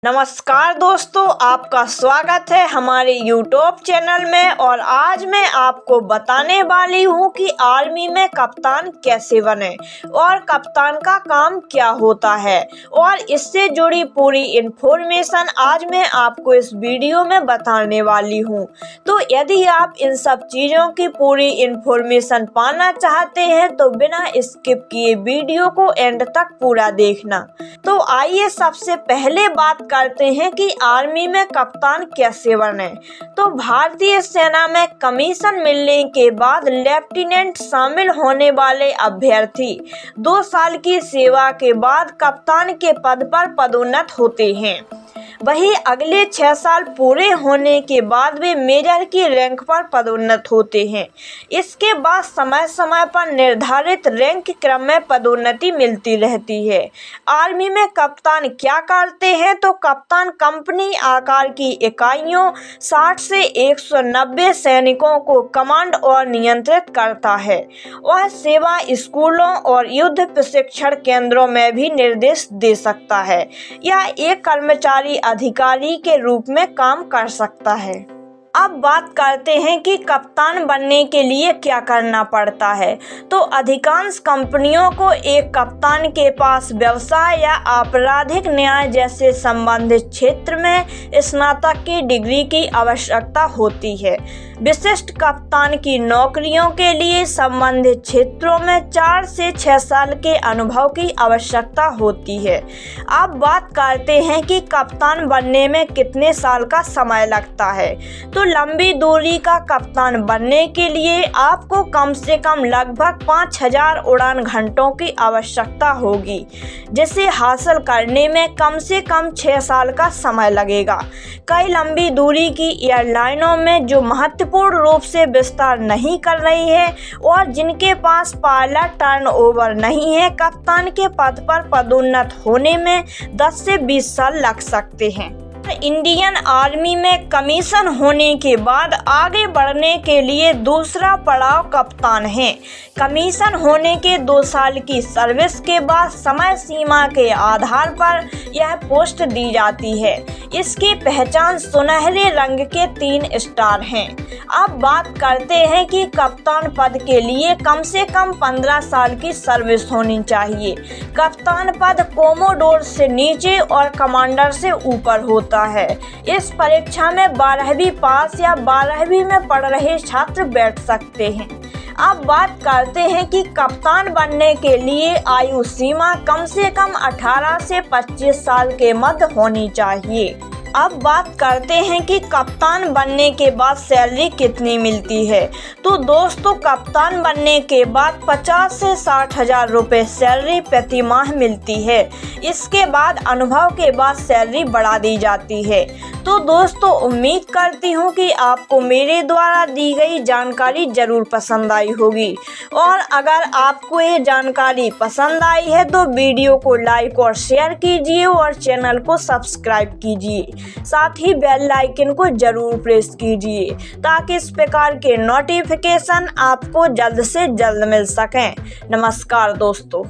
नमस्कार दोस्तों, आपका स्वागत है हमारे YouTube चैनल में। और आज मैं आपको बताने वाली हूँ कि आर्मी में कप्तान कैसे बने और कप्तान का काम क्या होता है, और इससे जुड़ी पूरी इन्फॉर्मेशन आज मैं आपको इस वीडियो में बताने वाली हूँ। तो यदि आप इन सब चीज़ों की पूरी इन्फॉर्मेशन पाना चाहते हैं तो बिना स्किप किए वीडियो को एंड तक पूरा देखना। तो आइए सबसे पहले बात करते हैं कि आर्मी में कप्तान कैसे बने। तो भारतीय सेना में कमीशन मिलने के बाद लेफ्टिनेंट शामिल होने वाले अभ्यर्थी 2 साल की सेवा के बाद कप्तान के पद पर पदोन्नत होते हैं। वहीं अगले 6 साल पूरे होने के बाद वे मेजर की रैंक पर पदोन्नत होते हैं। इसके बाद समय समय पर निर्धारित रैंक क्रम में पदोन्नति मिलती रहती है। आर्मी में कप्तान क्या करते हैं? तो कप्तान कंपनी आकार की इकाइयों 60 से 190 सैनिकों को कमांड और नियंत्रित करता है। वह सेवा स्कूलों और युद्ध प्रशिक्षण केंद्रों में भी निर्देश दे सकता है। यह एक कर्मचारी अधिकारी के रूप में काम कर सकता है। अब बात करते हैं कि कप्तान बनने के लिए क्या करना पड़ता है। तो अधिकांश कंपनियों को एक कप्तान के पास व्यवसाय या आपराधिक न्याय जैसे संबंधित क्षेत्र में स्नातक की डिग्री की आवश्यकता होती है। विशिष्ट कप्तान की नौकरियों के लिए संबंधित क्षेत्रों में 4 से 6 साल के अनुभव की आवश्यकता होती है। अब बात करते हैं कि कप्तान बनने में कितने साल का समय लगता है। तो लंबी दूरी का कप्तान बनने के लिए आपको कम से कम लगभग 5000 उड़ान घंटों की आवश्यकता होगी, जिसे हासिल करने में कम से कम 6 साल का समय लगेगा। कई लंबी दूरी की एयरलाइनों में जो महत्वपूर्ण रूप से विस्तार नहीं कर रही है और जिनके पास पायलट टर्नओवर नहीं है, कप्तान के पद पर पदोन्नत होने में 10 से 20 साल लग सकते हैं। इंडियन आर्मी में कमीशन होने के बाद आगे बढ़ने के लिए दूसरा पड़ाव कप्तान है। कमीशन होने के 2 साल की सर्विस के बाद समय सीमा के आधार पर यह पोस्ट दी जाती है। इसकी पहचान सुनहरे रंग के 3 स्टार हैं। अब बात करते हैं कि कप्तान पद के लिए कम से कम 15 साल की सर्विस होनी चाहिए। कप्तान पद कोमोडोर से नीचे और कमांडर से ऊपर होता है। इस परीक्षा में 12वीं पास या 12वीं में पढ़ रहे छात्र बैठ सकते हैं। अब बात करते हैं कि कप्तान बनने के लिए आयु सीमा कम से कम 18 से 25 साल के मध्य होनी चाहिए। अब बात करते हैं कि कप्तान बनने के बाद सैलरी कितनी मिलती है। तो दोस्तों, कप्तान बनने के बाद 50 से 60 हजार रुपये सैलरी प्रति माह मिलती है। इसके बाद अनुभव के बाद सैलरी बढ़ा दी जाती है। तो दोस्तों, उम्मीद करती हूँ कि आपको मेरे द्वारा दी गई जानकारी ज़रूर पसंद आई होगी। और अगर आपको ये जानकारी पसंद आई है तो वीडियो को लाइक और शेयर कीजिए और चैनल को सब्सक्राइब कीजिए। साथ ही बेल आइकन को जरूर प्रेस कीजिए ताकि इस प्रकार के नोटिफिकेशन आपको जल्द से जल्द मिल सकें। नमस्कार दोस्तों।